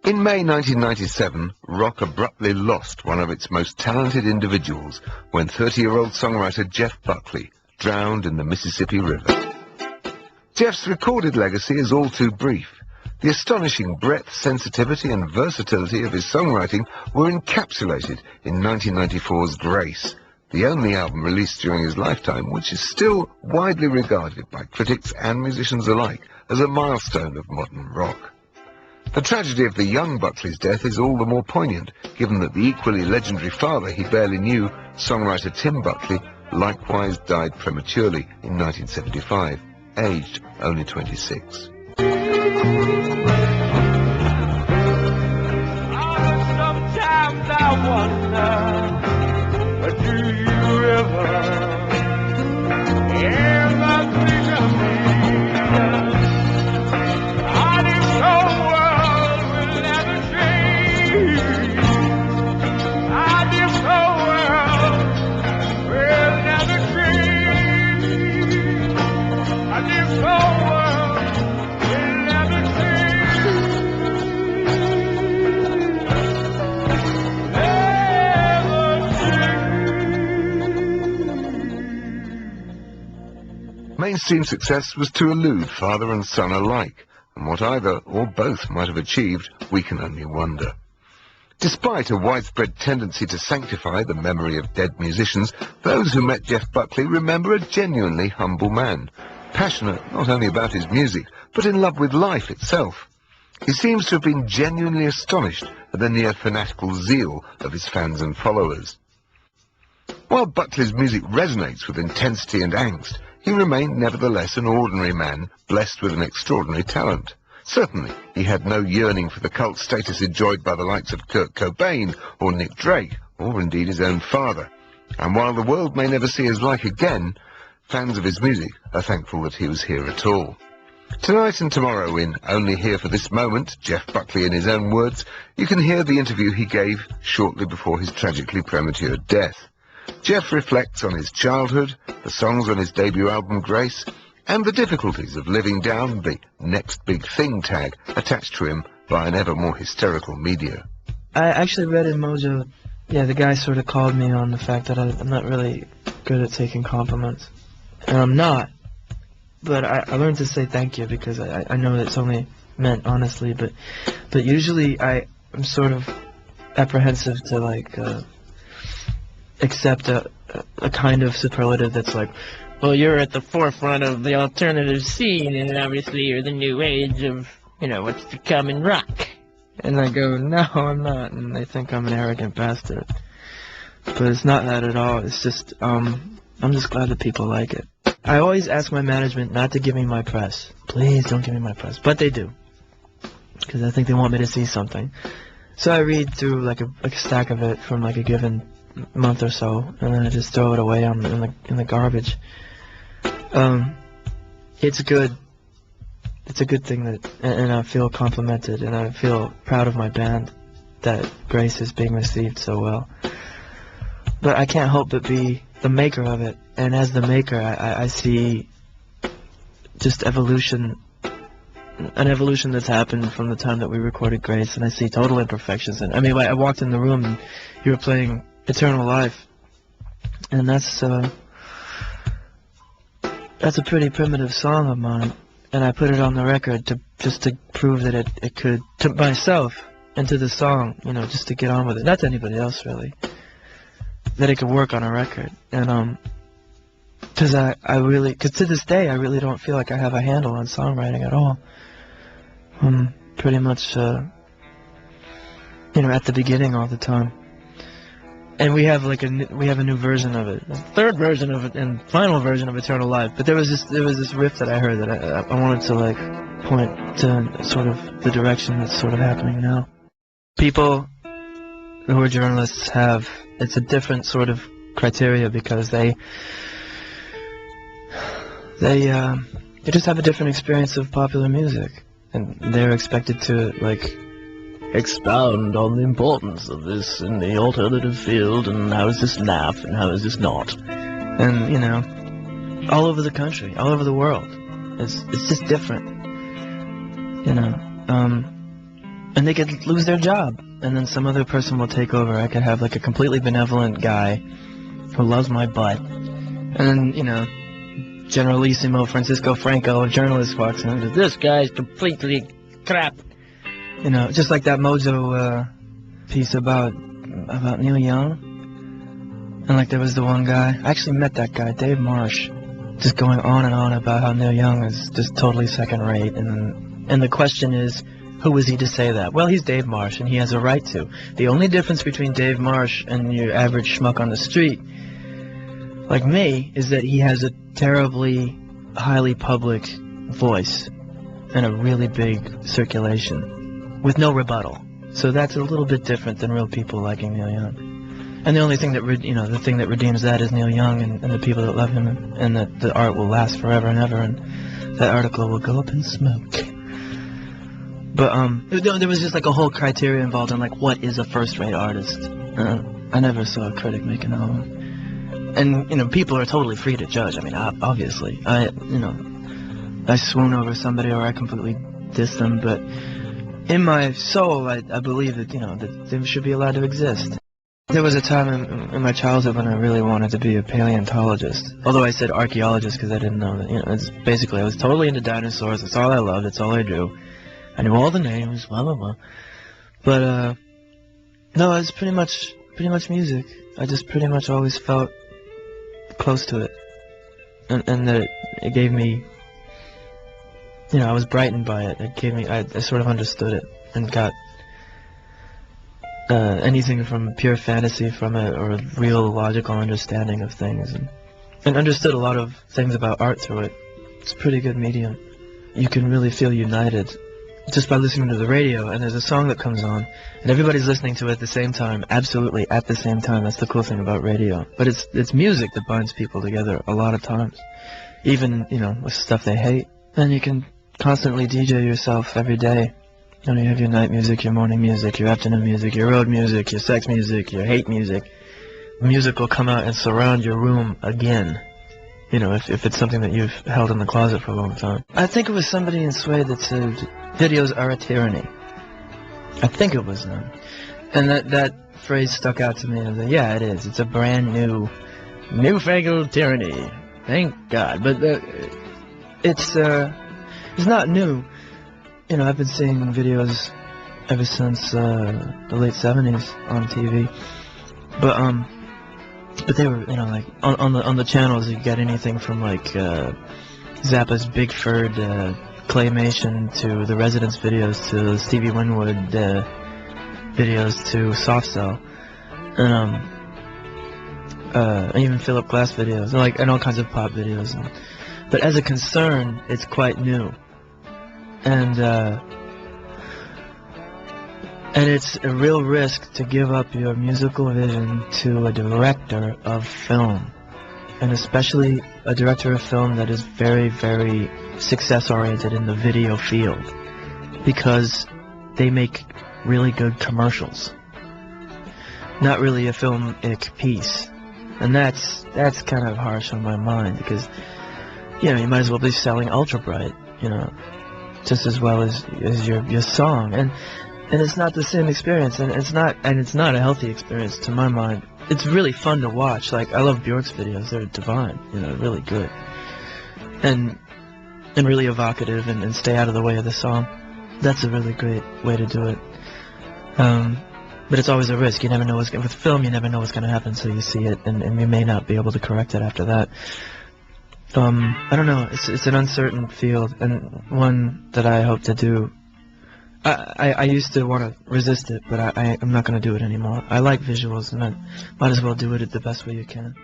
In May 1997, rock abruptly lost one of its most talented individuals when 30-year-old songwriter Jeff Buckley drowned in the Mississippi River. Jeff's recorded legacy is all too brief. The astonishing breadth, sensitivity and versatility of his songwriting were encapsulated in 1994's Grace, the only album released during his lifetime which is still widely regarded by critics and musicians alike as a milestone of modern rock. The tragedy of the young Buckley's death is all the more poignant, given that the equally legendary father he barely knew, songwriter Tim Buckley, likewise died prematurely in 1975, aged only 26. Sometimes I wonder, do you ever think of me? I this whole world will never change. I this whole world will never change. I this whole world will never change. Mainstream success was to elude father and son alike, and what either or both might have achieved, we can only wonder. Despite a widespread tendency to sanctify the memory of dead musicians, those who met Jeff Buckley remember a genuinely humble man, passionate not only about his music, but in love with life itself. He seems to have been genuinely astonished at the near-fanatical zeal of his fans and followers. While Buckley's music resonates with intensity and angst, he remained nevertheless an ordinary man, blessed with an extraordinary talent. Certainly, he had no yearning for the cult status enjoyed by the likes of Kurt Cobain or Nick Drake, or indeed his own father. And while the world may never see his like again, fans of his music are thankful that he was here at all. Tonight and tomorrow in Only Here for This Moment, Jeff Buckley in his own words, you can hear the interview he gave shortly before his tragically premature death. Jeff reflects on his childhood, the songs on his debut album Grace, and the difficulties of living down the next big thing tag attached to him by an ever more hysterical media. I actually read in Mojo, the guy sort of called me on the fact that I'm not really good at taking compliments. And I'm not, but I learned to say thank you because I know it's only meant honestly, but usually I'm sort of apprehensive to accept a kind of superlative that's like, well, you're at the forefront of the alternative scene, and obviously you're the new age of, what's to come in rock. And I go, no, I'm not, and they think I'm an arrogant bastard. But it's not that at all. It's just, I'm just glad that people like it. I always ask my management not to give me my press. Please don't give me my press. But they do, because I think they want me to see something. So I read through like a stack of it from like a given month or so, and then I just throw it away in the garbage. It's good. It's a good thing that, and I feel complimented, and I feel proud of my band that Grace is being received so well. But I can't help but be the maker of it, and as the maker, I see just evolution, an evolution that's happened from the time that we recorded Grace, and I see total imperfections. And I mean, I walked in the room, and you were playing Eternal Life, and that's a pretty primitive song of mine, and I put it on the record just to prove that it could, to myself and to the song, just to get on with it, not to anybody else really, that it could work on a record. And because because to this day I really don't feel like I have a handle on songwriting at all. Pretty much at the beginning all the time. And we have a new version of it, a third version of it, and final version of Eternal Life. But there was this riff that I heard that I wanted to point to sort of the direction that's sort of happening now. People who are journalists it's a different sort of criteria because they just have a different experience of popular music, and they're expected to expound on the importance of this in the alternative field, and how is this naff, and how is this not. And, all over the country, all over the world. It's just different. and they could lose their job, and then some other person will take over. I could have like a completely benevolent guy who loves my butt, and then, you know, Generalissimo Francisco Franco, a journalist, walks in and says, "This guy's completely crap." You know, just like that Mojo piece about Neil Young. And like there was the one guy, I actually met that guy, Dave Marsh, just going on and on about how Neil Young is just totally second rate. And the question is, who is he to say that? Well, he's Dave Marsh, and he has a right to. The only difference between Dave Marsh and your average schmuck on the street, like me, is that he has a terribly highly public voice and a really big circulation with no rebuttal. So that's a little bit different than real people liking Neil Young. And the only thing that the thing that redeems that is Neil Young and the people that love him, and that the art will last forever and ever, and that article will go up in smoke. But there was just like a whole criteria involved in like what is a first-rate artist. I never saw a critic make an album, and you know, people are totally free to judge. I mean, obviously, I swoon over somebody or I completely diss them, but in my soul, I believe that, you know, that they should be allowed to exist. There was a time in my childhood when I really wanted to be a paleontologist. Although I said archaeologist because I didn't know that, you know, it's basically I was totally into dinosaurs. That's all I loved. That's all I do. I knew all the names, blah blah blah. But no, it's pretty much music. I just pretty much always felt close to it, and that it gave me, you know, I was brightened by it. It gave me, I sort of understood it and got anything from pure fantasy from it, or a real logical understanding of things, and understood a lot of things about art through it. It's a pretty good medium. You can really feel united just by listening to the radio, and there's a song that comes on, and everybody's listening to it at the same time, absolutely at the same time. That's the cool thing about radio. But it's music that binds people together a lot of times, even, you know, with stuff they hate. And you can constantly DJ yourself every day. You know, you have your night music, your morning music, your afternoon music, your road music, your sex music, your hate music. Music will come out and surround your room again. You know, if it's something that you've held in the closet for a long time. I think it was somebody in Sway that said, "Videos are a tyranny." I think it was them. And that phrase stuck out to me. I was like, yeah, it is. It's a brand new, newfangled tyranny. Thank God. But it's not new. You know, I've been seeing videos ever since the late 70s on TV. But they were, you know, like on the channels you get anything from like Zappa's Bigford claymation to the Residents videos to Stevie Winwood videos to Soft Cell, and even Philip Glass videos, and all kinds of pop videos. But as a concern, it's quite new, and it's a real risk to give up your musical vision to a director of film, and especially a director of film that is very, very success-oriented in the video field, because they make really good commercials, not really a filmic piece. And that's kind of harsh on my mind, because, you know, you might as well be selling Ultra Bright, you know, just as well as your song, and it's not the same experience, and it's not a healthy experience to my mind. It's really fun to watch. Like, I love Bjork's videos; they're divine, you know, really good, and really evocative, and stay out of the way of the song. That's a really great way to do it. But it's always a risk. You never know with film. You never know what's going to happen until you see it, and you may not be able to correct it after that. I don't know. It's an uncertain field, and one that I hope to do. I used to want to resist it, but I'm not going to do it anymore. I like visuals, and I might as well do it the best way you can.